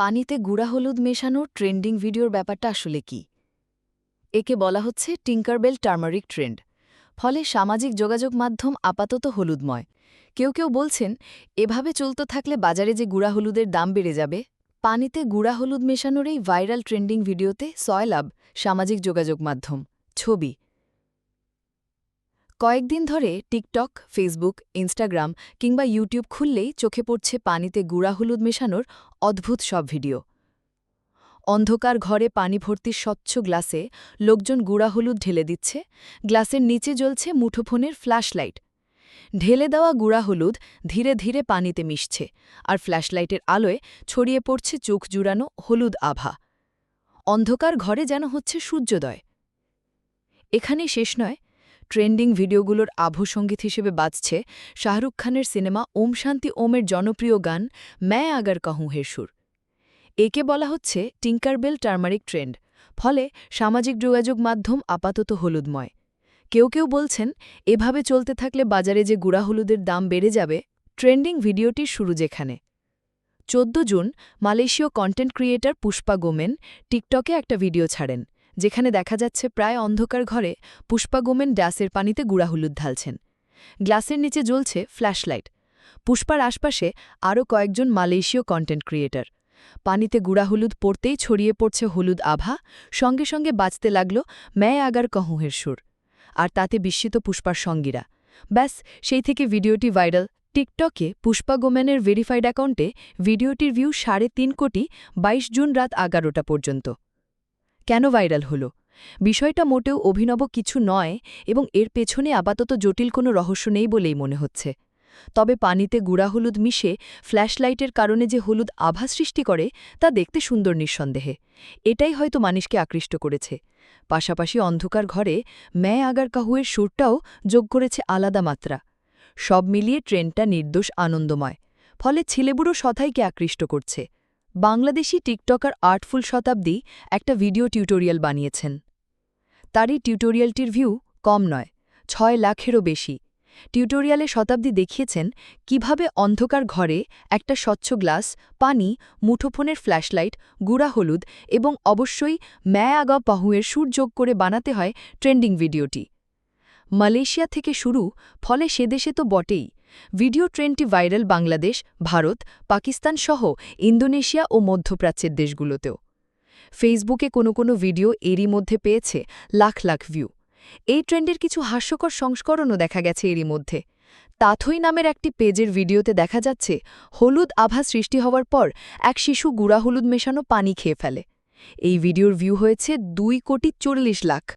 পানিতে গুঁড়া হলুদ মেশানো ট্রেন্ডিং ভিডিওর ব্যাপারটা আসলে কি? একে বলা হচ্ছে টিঙ্কারবেল টার্মারিক ট্রেন্ড। ফলে সামাজিক যোগাযোগ মাধ্যম আপাতত হলুদময়। কেউ বলছেন, এভাবে চলতে থাকলে বাজারে যে গুঁড়া হলুদের দাম বেড়ে যাবে। পানিতে গুঁড়া হলুদ মেশানোর এই ভাইরাল ট্রেন্ডিং ভিডিওতে সয়লাভ সামাজিক যোগাযোগ মাধ্যম ছবি। কয়েকদিন ধরে টিকটক, ফেসবুক, ইনস্টাগ্রাম কিংবা ইউটিউব খুললেই চোখে পড়ছে পানিতে গুঁড়া হলুদ মেশানোর অদ্ভুত সব ভিডিও। অন্ধকার ঘরে পানি ভর্তি স্বচ্ছ গ্লাসে লোকজন গুঁড়া হলুদ ঢেলে দিচ্ছে, গ্লাসের নিচে জ্বলছে মুঠোফোনের ফ্ল্যাশলাইট। ঢেলে দেওয়া গুঁড়া হলুদ ধীরে ধীরে পানিতে মিশছে, আর ফ্ল্যাশলাইটের আলোয় ছড়িয়ে পড়ছে চোখ জুড়ানো হলুদ আভা। অন্ধকার ঘরে যেন হচ্ছে সূর্যোদয়। এখানেই শেষ নয়, ট্রেন্ডিং ভিডিওগুলোর আভূসঙ্গীত হিসেবে বাজছে শাহরুখ খানের সিনেমা ওম শান্তি ওমের জনপ্রিয় গান ম্যায় আগার কাহুঁ হে সুর। একে বলা হচ্ছে টিঙ্কারবেল টার্মারিক ট্রেন্ড। ফলে সামাজিক যোগাযোগ মাধ্যম আপাতত হলুদময়। কেউ বলছেন, এভাবে চলতে থাকলে বাজারে যে গুঁড়া হলুদের দাম বেড়ে যাবে। ট্রেন্ডিং ভিডিওটির শুরু যেখানে 14 জুন মালয়েশীয় কন্টেন্ট ক্রিয়েটর পুষ্পা গোমেন টিকটকে একটা ভিডিও ছাড়েন, যেখানে দেখা যাচ্ছে প্রায় অন্ধকার ঘরে পুষ্পা গোমেন গ্লাসের পানিতে গুঁড়া হলুদ ঢালছেন। গ্লাসের নিচে জ্বলছে ফ্ল্যাশলাইট। পুষ্পার আশপাশে আরও কয়েকজন মালয়েশীয় কন্টেন্ট ক্রিয়েটর। পানিতে গুঁড়া হলুদ পড়তেই ছড়িয়ে পড়ছে হলুদ আভা, সঙ্গে সঙ্গে বাজতে লাগল ম্যায় আগার কহুঁহের সুর। আর তাতে বিস্মিত পুষ্পার সঙ্গীরা। ব্যাস, সেই থেকে ভিডিওটি ভাইরাল। টিকটকে পুষ্পা গোমেনের ভেরিফাইড অ্যাকাউন্টে ভিডিওটির ভিউ 3.5 কোটি 22 জুন রাত 11টা পর্যন্ত। কেন ভাইরাল হল? বিষয়টা মোটেও অভিনব কিছু নয়, এবং এর পেছনে আপাতত জটিল কোনো রহস্য নেই বলেই মনে হচ্ছে। তবে পানিতে গুঁড়া হলুদ মিশে ফ্ল্যাশলাইটের কারণে যে হলুদ আভা সৃষ্টি করে, তা দেখতে সুন্দর নিঃসন্দেহে। এটাই হয়তো মানুষকে আকৃষ্ট করেছে। পাশাপাশি অন্ধকার ঘরে ম্যায় আগার কাহুয়ের সুরটাও যোগ করেছে আলাদা মাত্রা। সব মিলিয়ে ট্রেন্ডটা নির্দোষ আনন্দময়। ফলে ছেলেবুড়ো সথাইকে আকৃষ্ট করছে। বাংলাদেশি টিকটকার আর্টফুল শতাব্দী একটা ভিডিও টিউটোরিয়াল বানিয়েছেন। তারই টিউটোরিয়ালটির ভিউ কম নয়, 6 লাখেরও বেশি। টিউটোরিয়ালে শতাব্দী দেখিয়েছেন কিভাবে অন্ধকার ঘরে একটা স্বচ্ছ গ্লাস, পানি, মুঠোফোনের ফ্ল্যাশলাইট, গুঁড়া হলুদ এবং অবশ্যই ম্যায় আগা পাহুয়ের সুর যোগ করে বানাতে হয় ট্রেন্ডিং ভিডিওটি। মালয়েশিয়া থেকে শুরু, ফলে সে দেশে তো বটেই। ভিডিও ট্রেন্ডটি ভাইরাল বাংলাদেশ, ভারত, পাকিস্তান সহ ইন্দোনেশিয়া ও মধ্যপ্রাচ্যের দেশগুলোতেও। ফেসবুকে কোনো ভিডিও এরই মধ্যে পেয়েছে লাখ লাখ ভিউ। এই ট্রেন্ডের কিছু হাস্যকর সংস্করণও দেখা গেছে এরই মধ্যে। তাথই নামের একটি পেজের ভিডিওতে দেখা যাচ্ছে হলুদ আভা সৃষ্টি হওয়ার পর এক শিশু গুঁড়া হলুদ মেশানো পানি খেয়ে ফেলে। এই ভিডিওর ভিউ হয়েছে 2 কোটি 40 লাখ।